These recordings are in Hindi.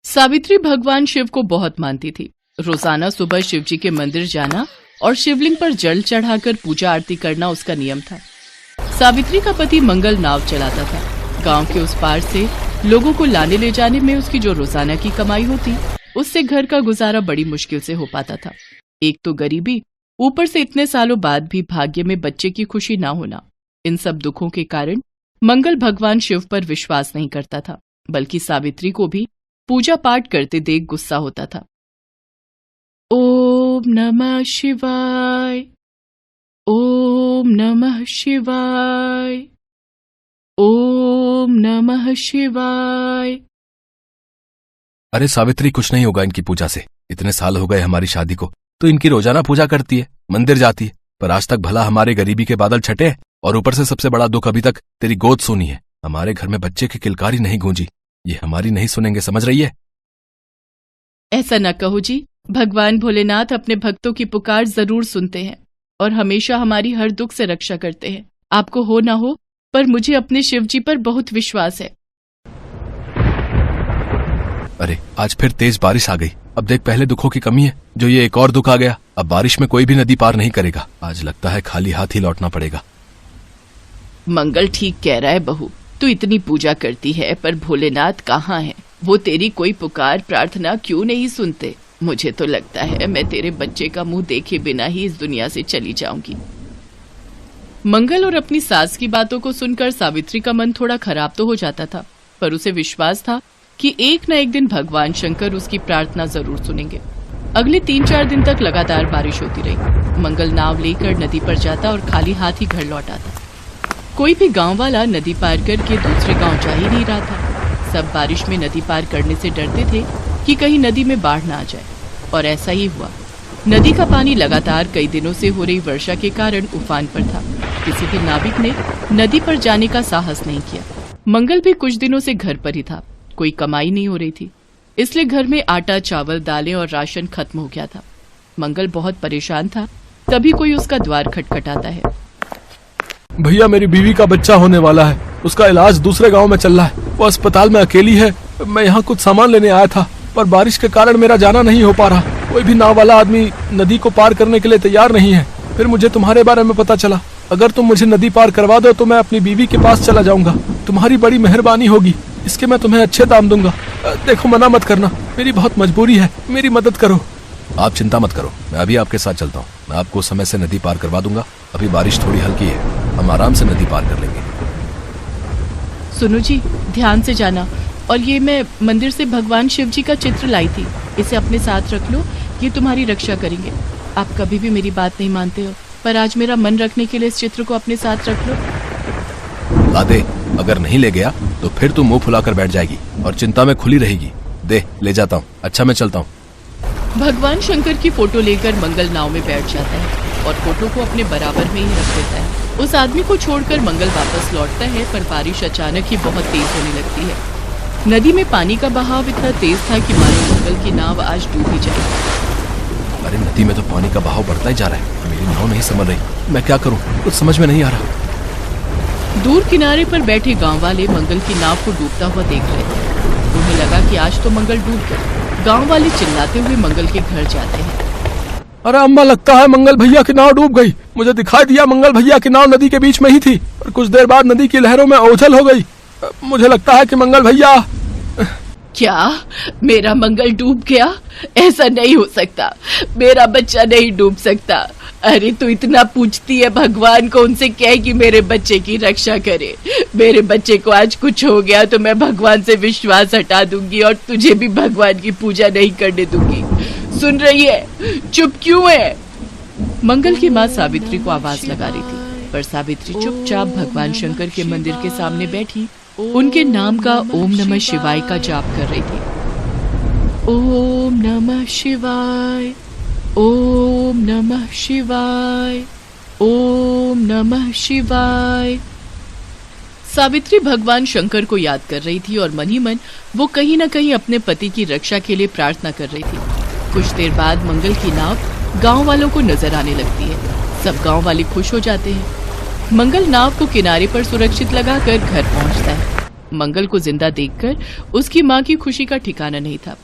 सावित्री भगवान शिव को बहुत मानती थी। रोजाना सुबह शिव जी के मंदिर जाना और शिवलिंग पर जल चढ़ाकर पूजा आरती करना उसका नियम था। सावित्री का पति मंगल नाव चलाता था। गांव के उस पार से लोगों को लाने ले जाने में उसकी जो रोजाना की कमाई होती, उससे घर का गुजारा बड़ी मुश्किल से हो पाता था। एक तो गरीबी, ऊपर से इतने सालों बाद भी भाग्य में बच्चे की खुशी ना होना। इन सब दुखों के कारण मंगल भगवान शिव पर विश्वास नहीं करता था, बल्कि सावित्री को भी पूजा पाठ करते देख गुस्सा होता था। ओम नमः शिवाय, ओम नमः शिवाय, ओम नमः शिवाय। अरे सावित्री, कुछ नहीं होगा इनकी पूजा से। इतने साल हो गए हमारी शादी को, तो इनकी रोजाना पूजा करती है, मंदिर जाती है, पर आज तक भला हमारे गरीबी के बादल छटे हैं। और ऊपर से सबसे बड़ा दुख अभी तक तेरी गोद सुनी है। हमारे घर में बच्चे की किलकारी नहीं गूंजी। ये हमारी नहीं सुनेंगे, समझ रही है? ऐसा न कहो जी। भगवान भोलेनाथ अपने भक्तों की पुकार जरूर सुनते हैं और हमेशा हमारी हर दुख से रक्षा करते हैं। आपको हो ना हो, पर मुझे अपने शिव जी पर बहुत विश्वास है। अरे आज फिर तेज बारिश आ गई। अब देख, पहले दुखों की कमी है, जो ये एक और दुख आ गया। अब बारिश में कोई भी नदी पार नहीं करेगा। आज लगता है खाली हाथ ही लौटना पड़ेगा। मंगल ठीक कह रहा है बहू। तू इतनी पूजा करती है, पर भोलेनाथ कहाँ है? वो तेरी कोई पुकार प्रार्थना क्यों नहीं सुनते? मुझे तो लगता है मैं तेरे बच्चे का मुंह देखे बिना ही इस दुनिया से चली जाऊंगी। मंगल और अपनी सास की बातों को सुनकर सावित्री का मन थोड़ा खराब तो हो जाता था, पर उसे विश्वास था कि एक न एक दिन भगवान शंकर उसकी प्रार्थना जरूर सुनेंगे। अगले 3-4 दिन तक लगातार बारिश होती रही। मंगल नाव लेकर नदी पर जाता और खाली हाथ ही घर लौट आता। कोई भी गांव वाला नदी पार करके दूसरे गांव जा ही नहीं रहा था। सब बारिश में नदी पार करने से डरते थे कि कहीं नदी में बाढ़ ना आ जाए, और ऐसा ही हुआ। नदी का पानी लगातार कई दिनों से हो रही वर्षा के कारण उफान पर था। किसी भी नाविक ने नदी पर जाने का साहस नहीं किया। मंगल भी कुछ दिनों से घर पर ही था। कोई कमाई नहीं हो रही थी, इसलिए घर में आटा, चावल, दालें और राशन खत्म हो गया था। मंगल बहुत परेशान था। तभी कोई उसका द्वार खटखटाता है। भैया, मेरी बीवी का बच्चा होने वाला है। उसका इलाज दूसरे गांव में चल रहा है। वो अस्पताल में अकेली है। मैं यहाँ कुछ सामान लेने आया था, पर बारिश के कारण मेरा जाना नहीं हो पा रहा। कोई भी नाव वाला आदमी नदी को पार करने के लिए तैयार नहीं है। फिर मुझे तुम्हारे बारे में पता चला। अगर तुम मुझे नदी पार करवा दो तो मैं अपनी बीवी के पास चला जाऊंगा। तुम्हारी बड़ी मेहरबानी होगी। इसके मैं तुम्हें अच्छे दाम दूंगा। देखो, मना मत करना, मेरी बहुत मजबूरी है। मेरी मदद करो। आप चिंता मत करो, मैं अभी आपके साथ चलता हूँ। मैं आपको समय से नदी पार करवा दूंगा। अभी बारिश थोड़ी हल्की है, हम आराम से नदी पार कर लेंगे। सुनो जी, ध्यान से जाना। और ये मैं मंदिर से भगवान शिव जी का चित्र लाई थी, इसे अपने साथ रख लो। ये तुम्हारी रक्षा करेंगे। आप कभी भी मेरी बात नहीं मानते हो, पर आज मेरा मन रखने के लिए इस चित्र को अपने साथ रख लो। ला दे। अगर नहीं ले गया तो फिर तू मुंह फुलाकर बैठ जाएगी और चिंता में खुली रहेगी। दे, ले जाता हूँ। अच्छा, मैं चलता हूँ। भगवान शंकर की फोटो लेकर मंगल नाव में बैठ जाता है और फोटो को अपने बराबर में ही रख देता है। उस आदमी को छोड़कर मंगल वापस लौटता है, पर बारिश अचानक ही बहुत तेज होने लगती है। नदी में पानी का बहाव इतना तेज था कि मानो मंगल की नाव आज डूब ही जाएगी। अरे नदी में तो पानी का बहाव बढ़ता ही जा रहा है। मेरी नाव नहीं समझ रही। मैं क्या करूँ, कुछ समझ में नहीं आ रहा। दूर किनारे पर बैठे गांव वाले मंगल की नाव को डूबता हुआ देख रहे थे। उन्हें लगा कि आज तो मंगल डूब गया। गांव वाले चिल्लाते हुए मंगल के घर जाते हैं। अरे अम्मा, लगता है मंगल भैया की नाव डूब गई। मुझे दिखाई दिया मंगल भैया की नाव नदी के बीच में ही थी, और कुछ देर बाद नदी की लहरों में ओझल हो गई। मुझे लगता है कि मंगल भैया। क्या मेरा मंगल डूब गया? ऐसा नहीं हो सकता, मेरा बच्चा नहीं डूब सकता। अरे तू इतना पूछती है भगवान को, उनसे कह कि मेरे बच्चे की रक्षा करे। मेरे बच्चे को आज कुछ हो गया तो मैं भगवान से विश्वास हटा दूंगी और तुझे भी भगवान की पूजा नहीं करने दूंगी। सुन रही है? चुप क्यों है? मंगल की माँ सावित्री को आवाज लगा रही थी, पर सावित्री चुपचाप भगवान शंकर के मंदिर के सामने बैठी उनके नाम का ओम नमः शिवाय का जाप कर रही थी। ओम नमः शिवाय, ओम नमः शिवाय, ओम नमः शिवाय। सावित्री भगवान शंकर को याद कर रही थी और मन ही मन वो कहीं न कहीं अपने पति की रक्षा के लिए प्रार्थना कर रही थी। कुछ देर बाद मंगल की नाव गांव वालों को नजर आने लगती है। सब गांव वाले खुश हो जाते हैं। मंगल नाव को किनारे पर सुरक्षित लगाकर घर पहुंचता है। मंगल को जिंदा देखकर उसकी माँ की खुशी का ठिकाना नहीं था।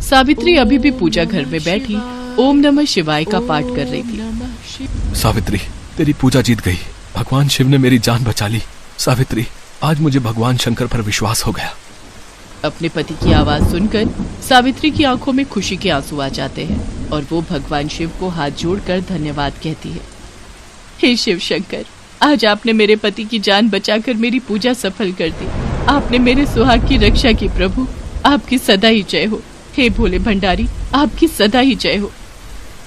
सावित्री अभी भी पूजा घर में बैठी ओम नमः शिवाय का पाठ कर रही थी। सावित्री, तेरी पूजा जीत गई। भगवान शिव ने मेरी जान बचा ली। सावित्री, आज मुझे भगवान शंकर पर विश्वास हो गया। अपने पति की आवाज सुनकर सावित्री की आंखों में खुशी के आंसू आ जाते हैं और वो भगवान शिव को हाथ जोड़कर धन्यवाद कहती है। हे शिव शंकर, आज आपने मेरे पति की जान बचाकर मेरी पूजा सफल कर दी। आपने मेरे सुहाग की रक्षा की प्रभु, आपकी सदा ही जय हो। हे भोले भंडारी, आपकी सदा ही जय हो।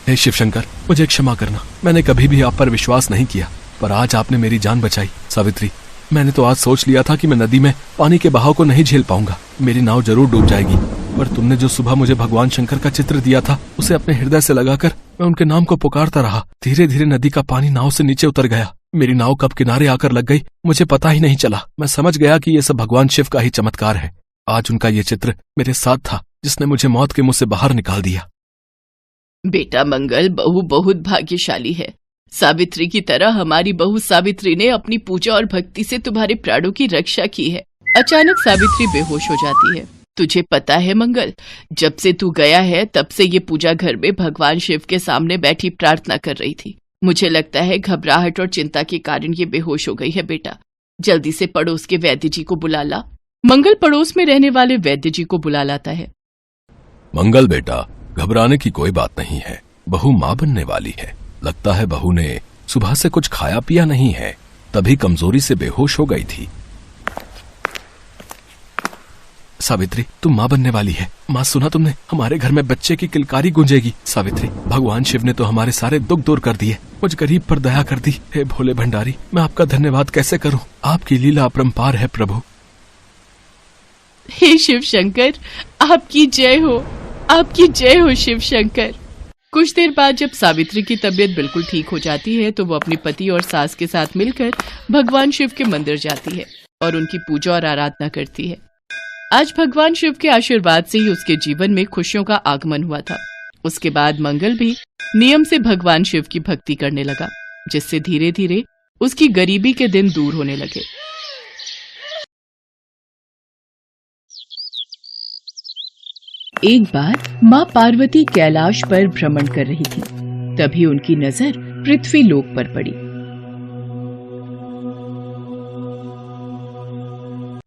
हे शिव शंकर, मुझे क्षमा करना। मैंने कभी भी आप पर विश्वास नहीं किया, पर आज आपने मेरी जान बचाई। सावित्री, मैंने तो आज सोच लिया था कि मैं नदी में पानी के बहाव को नहीं झेल पाऊंगा, मेरी नाव जरूर डूब जाएगी। पर तुमने जो सुबह मुझे भगवान शंकर का चित्र दिया था, उसे अपने हृदय से लगाकर मैं उनके नाम को पुकारता रहा। धीरे धीरे नदी का पानी नाव से नीचे उतर गया। मेरी नाव कब किनारे आकर लग गई, मुझे पता ही नहीं चला। मैं समझ गया कि ये सब भगवान शिव का ही चमत्कार है। आज उनका ये चित्र मेरे साथ था, जिसने मुझे मौत के मुंह से बाहर निकाल दिया। बेटा मंगल, बहू बहुत भाग्यशाली है। सावित्री की तरह हमारी बहू सावित्री ने अपनी पूजा और भक्ति से तुम्हारे प्राणों की रक्षा की है। अचानक सावित्री बेहोश हो जाती है। तुझे पता है मंगल, जब से तू गया है तब से ये पूजा घर में भगवान शिव के सामने बैठी प्रार्थना कर रही थी। मुझे लगता है घबराहट और चिंता के कारण ये बेहोश हो गई है। बेटा, जल्दी से पड़ोस के वैद्य जी को बुला ला। मंगल पड़ोस में रहने वाले वैद्य जी को बुला लाता है। मंगल बेटा, घबराने की कोई बात नहीं है। बहू माँ बनने वाली है। लगता है बहू ने सुबह से कुछ खाया पिया नहीं है, तभी कमजोरी से बेहोश हो गई थी। सावित्री, तुम माँ बनने वाली है। माँ, सुना तुमने? हमारे घर में बच्चे की किलकारी गूंजेगी। सावित्री, भगवान शिव ने तो हमारे सारे दुख दूर कर दिए, मुझ गरीब पर दया कर दी। हे भोले भंडारी, मैं आपका धन्यवाद कैसे करूं? आपकी लीला अपरंपार है प्रभु। हे शिव शंकर, आपकी जय हो, आपकी जय हो शिव शंकर। कुछ देर बाद जब सावित्री की तबीयत बिल्कुल ठीक हो जाती है तो वो अपने पति और सास के साथ मिलकर भगवान शिव के मंदिर जाती है और उनकी पूजा और आराधना करती है। आज भगवान शिव के आशीर्वाद से ही उसके जीवन में खुशियों का आगमन हुआ था। उसके बाद मंगल भी नियम से भगवान शिव की भक्ति करने लगा, जिससे धीरे धीरे उसकी गरीबी के दिन दूर होने लगे। एक बार माँ पार्वती कैलाश पर भ्रमण कर रही थी। तभी उनकी नजर पृथ्वी लोक पर पड़ी।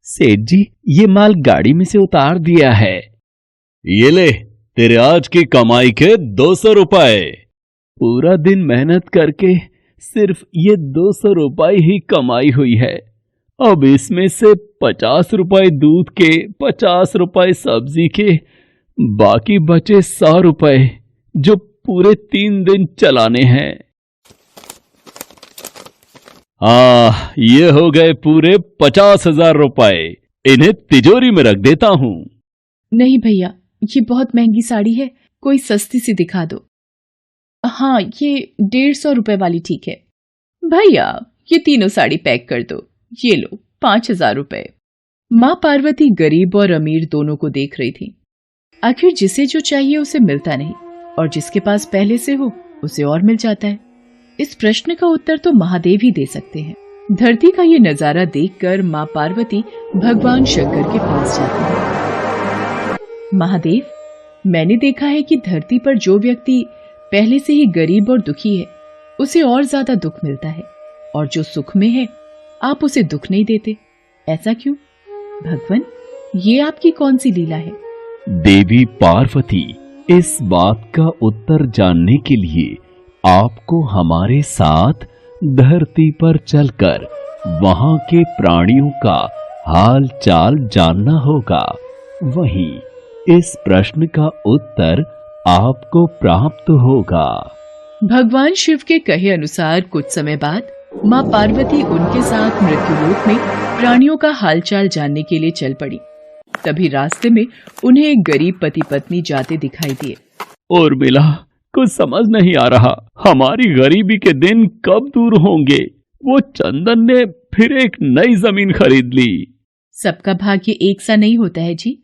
सेठ जी, ये माल गाड़ी में से उतार दिया है। ये ले, तेरे आज की कमाई के 200 रुपए। पूरा दिन मेहनत करके सिर्फ ये 200 रुपए ही कमाई हुई है। अब इसमें से 50 रुपए दूध के, 50 रुपए सब्जी के, बाकी बचे 100 रुपए जो पूरे 3 दिन चलाने हैं। ये हो गए पूरे 50,000 रुपए। इन्हें तिजोरी में रख देता हूँ। नहीं भैया, ये बहुत महंगी साड़ी है, कोई सस्ती सी दिखा दो। हाँ, ये 150 रुपए वाली ठीक है। भैया, ये तीनों साड़ी पैक कर दो। ये लो 5,000 रुपए। माँ पार्वती गरीब और अमीर दोनों को देख रही थी। आखिर जिसे जो चाहिए उसे मिलता नहीं, और जिसके पास पहले से हो उसे और मिल जाता है। इस प्रश्न का उत्तर तो महादेव ही दे सकते हैं। धरती का ये नजारा देखकर माँ पार्वती भगवान शंकर के पास जाती है। महादेव, मैंने देखा है कि धरती पर जो व्यक्ति पहले से ही गरीब और दुखी है, उसे और ज्यादा दुख मिलता है, और जो सुख में है आप उसे दुख नहीं देते। ऐसा क्यों? भगवान, ये आपकी कौन सी लीला है? देवी पार्वती, इस बात का उत्तर जानने के लिए आपको हमारे साथ धरती पर चलकर वहां के प्राणियों का हाल चाल जानना होगा। वहीं इस प्रश्न का उत्तर आपको प्राप्त होगा। भगवान शिव के कहे अनुसार कुछ समय बाद माँ पार्वती उनके साथ मृत्युलोक में प्राणियों का हालचाल जानने के लिए चल पड़ी। तभी रास्ते में उन्हें एक गरीब पति पत्नी जाते दिखाई दिए। और मिला, कुछ समझ नहीं आ रहा, हमारी गरीबी के दिन कब दूर होंगे। वो चंदन ने फिर एक नई जमीन खरीद ली। सबका भाग्य एक सा नहीं होता है जी।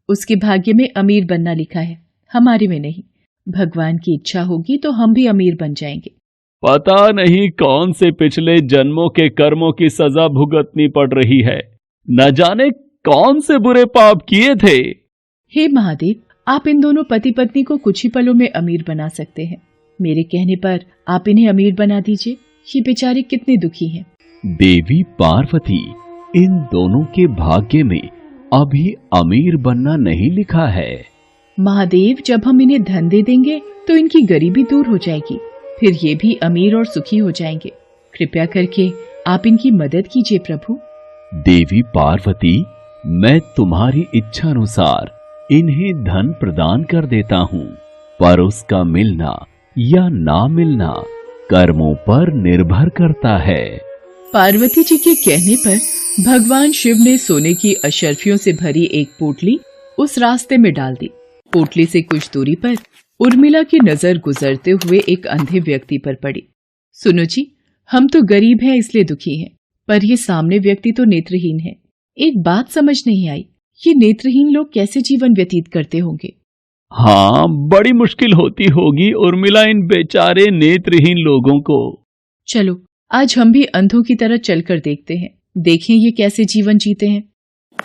उसके भाग्य में अमीर बनना लिखा है, हमारे में नहीं। भगवान की इच्छा होगी तो हम भी अमीर बन जाएंगे। पता नहीं कौन से पिछले जन्मों के कर्मों की सजा भुगतनी पड़ रही है। न जाने कौन से बुरे पाप किए थे। हे महादेव, आप इन दोनों पति पत्नी को कुछ ही पलों में अमीर बना सकते हैं। मेरे कहने पर आप इन्हें अमीर बना दीजिए। ये बेचारे कितने दुखी हैं। देवी पार्वती, इन दोनों के भाग्य में अभी अमीर बनना नहीं लिखा है। महादेव, जब हम इन्हें धन दे देंगे तो इनकी गरीबी दूर हो जाएगी, फिर ये भी अमीर और सुखी हो जाएंगे। कृपया करके आप इनकी मदद कीजिए प्रभु। देवी पार्वती, मैं तुम्हारी इच्छा अनुसार इन्हें धन प्रदान कर देता हूँ, पर उसका मिलना या ना मिलना कर्मों पर निर्भर करता है। पार्वती जी के कहने पर भगवान शिव ने सोने की अशर्फियों से भरी एक पोटली उस रास्ते में डाल दी। पोटली से कुछ दूरी पर उर्मिला की नजर गुजरते हुए एक अंधे व्यक्ति पर पड़ी। सुनो जी, हम तो गरीब हैं इसलिए दुखी हैं, पर ये सामने व्यक्ति तो नेत्रहीन है। एक बात समझ नहीं आई, ये नेत्रहीन लोग कैसे जीवन व्यतीत करते होंगे? हाँ, बड़ी मुश्किल होती होगी उर्मिला इन बेचारे नेत्रहीन लोगों को। चलो आज हम भी अंधों की तरह चलकर देखते हैं, देखें ये कैसे जीवन जीते हैं।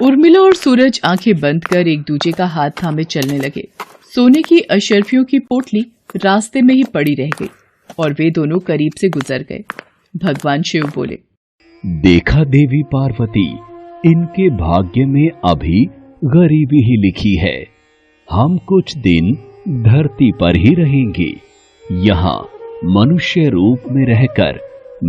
उर्मिला और सूरज आंखें बंद कर एक दूसरे का हाथ थामे चलने लगे। सोने की अशर्फियों की पोटली रास्ते में ही पड़ी रह गई और वे दोनों करीब से गुजर गए। भगवान शिव बोले, देखा देवी पार्वती, इनके भाग्य में अभी गरीबी ही लिखी है। हम कुछ दिन धरती पर ही रहेंगे। यहाँ मनुष्य रूप में रहकर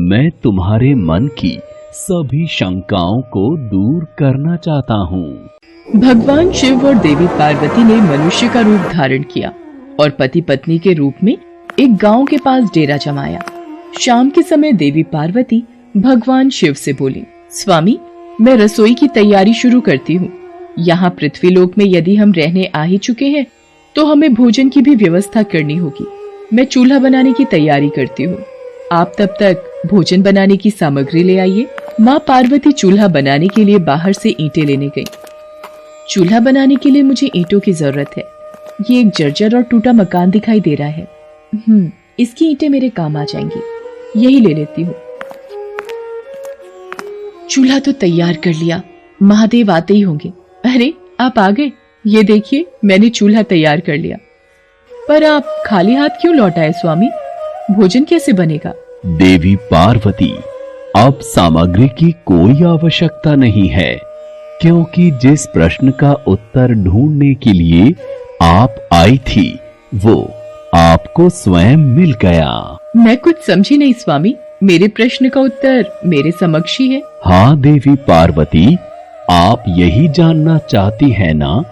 मैं तुम्हारे मन की सभी शंकाओं को दूर करना चाहता हूँ। भगवान शिव और देवी पार्वती ने मनुष्य का रूप धारण किया और पति पत्नी के रूप में एक गांव के पास डेरा जमाया। शाम के समय देवी पार्वती भगवान शिव से बोली, स्वामी, मैं रसोई की तैयारी शुरू करती हूँ। यहाँ पृथ्वीलोक में यदि हम रहने आ ही चुके हैं तो हमें भोजन की भी व्यवस्था करनी होगी। मैं चूल्हा बनाने की तैयारी करती हूँ, आप तब तक भोजन बनाने की सामग्री ले आइए। माँ पार्वती चूल्हा बनाने के लिए बाहर से ईंटें लेने गई। चूल्हा बनाने के लिए मुझे ईंटों की जरूरत है। ये एक जर्जर और टूटा मकान दिखाई दे रहा है। इसकी ईंटें मेरे काम आ जाएंगी, यही ले लेती हूँ। चूल्हा तो तैयार कर लिया, महादेव आते ही होंगे। अरे आप आ गए, ये देखिए मैंने चूल्हा तैयार कर लिया। पर आप खाली हाथ क्यों लौट आए स्वामी? भोजन कैसे बनेगा? देवी पार्वती, अब सामग्री की कोई आवश्यकता नहीं है, क्योंकि जिस प्रश्न का उत्तर ढूंढने के लिए आप आई थी वो आपको स्वयं मिल गया। मैं कुछ समझी नहीं स्वामी, मेरे प्रश्न का उत्तर मेरे समक्ष ही है। हाँ देवी पार्वती, आप यही जानना चाहती है ना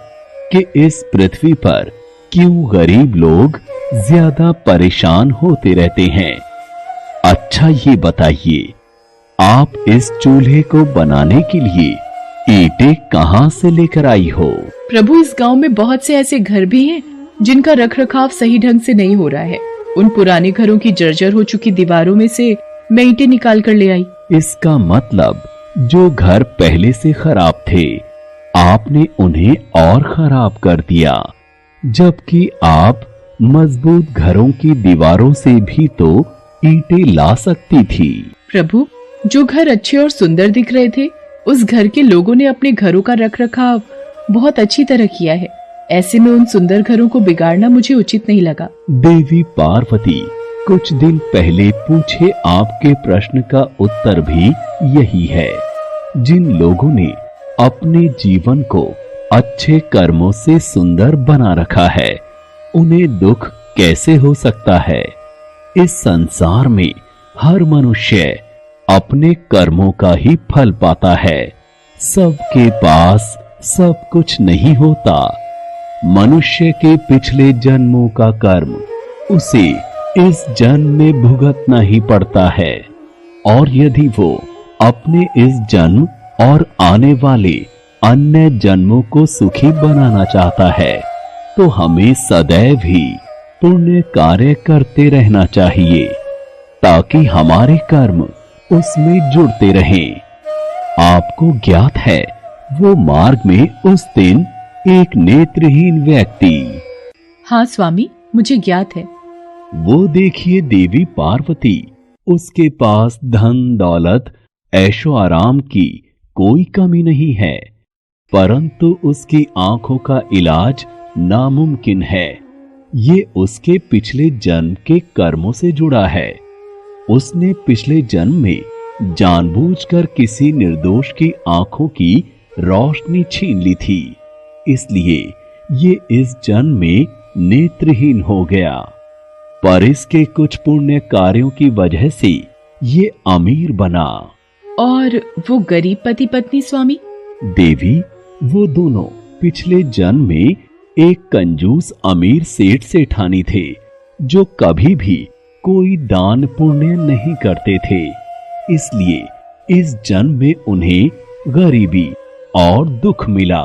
कि इस पृथ्वी पर क्यों गरीब लोग ज्यादा परेशान होते रहते हैं। अच्छा ये बताइए, आप इस चूल्हे को बनाने के लिए ईंटें कहाँ से लेकर आई हो? प्रभु, इस गांव में बहुत से ऐसे घर भी हैं जिनका रखरखाव सही ढंग से नहीं हो रहा है। उन पुराने घरों की जर्जर हो चुकी दीवारों में से मैं ईंटें निकाल कर ले आई। इसका मतलब जो घर पहले से खराब थे आपने उन्हें और खराब कर दिया, जबकि आप मजबूत घरों की दीवारों से भी तो ईंटें ला सकती थी। प्रभु, जो घर अच्छे और सुंदर दिख रहे थे उस घर के लोगों ने अपने घरों का रखरखाव बहुत अच्छी तरह किया है। ऐसे में उन सुंदर घरों को बिगाड़ना मुझे उचित नहीं लगा। देवी पार्वती, कुछ दिन पहले पूछे आपके प्रश्न का उत्तर भी यही है। जिन लोगों ने अपने जीवन को अच्छे कर्मों से सुंदर बना रखा है उन्हें दुख कैसे हो सकता है? इस संसार में हर मनुष्य अपने कर्मों का ही फल पाता है। सबके पास सब कुछ नहीं होता। मनुष्य के पिछले जन्मों का कर्म उसे इस जन्म में भुगतना ही पड़ता है, और यदि वो अपने इस जन्म और आने वाले अन्य जन्मों को सुखी बनाना चाहता है तो हमें सदैव ही पुण्य कार्य करते रहना चाहिए, ताकि हमारे कर्म उसमें जुड़ते रहें। आपको ज्ञात है वो मार्ग में उस दिन एक नेत्रहीन व्यक्ति। हाँ स्वामी, मुझे ज्ञात है। वो देखिए देवी पार्वती, उसके पास धन दौलत ऐशो आराम की कोई कमी नहीं है, परंतु उसकी आंखों का इलाज नामुमकिन है। ये उसके पिछले जन्म के कर्मों से जुड़ा है। उसने पिछले जन्म में जानबूझकर किसी निर्दोष की आंखों की रोशनी छीन ली थी, इसलिए ये इस जन्म में नेत्रहीन हो गया। पर इसके कुछ पुण्य कार्यों की वजह से ये अमीर बना। और वो गरीब पति पत्नी स्वामी? देवी, वो दोनों पिछले जन्म में एक कंजूस अमीर सेठ सेठानी थे, जो कभी भी कोई दान पुण्य नहीं करते थे। इसलिए इस जन्म में उन्हें गरीबी और दुख मिला।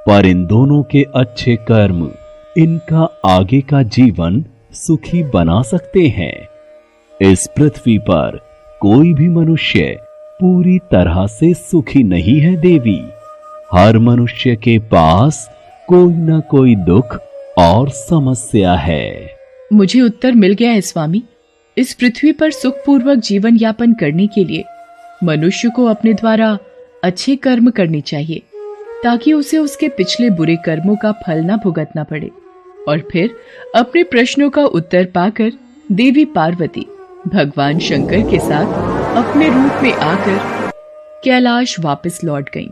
पर इन दोनों के अच्छे कर्म इनका आगे का जीवन सुखी बना सकते हैं। इस पृथ्वी पर कोई भी मनुष्य पूरी तरह से सुखी नहीं है देवी। हर मनुष्य के पास कोई न कोई दुख और समस्या है। मुझे उत्तर मिल गया है स्वामी। इस पृथ्वी पर सुखपूर्वक जीवन यापन करने के लिए मनुष्य को अपने द्वारा अच्छे कर्म करने चाहिए, ताकि उसे उसके पिछले बुरे कर्मों का फल न भुगतना पड़े। और फिर अपने प्रश्नों का उत्तर पाकर देवी पार्वती भगवान शंकर के साथ अपने रूप में आकर कैलाश वापस लौट गईं।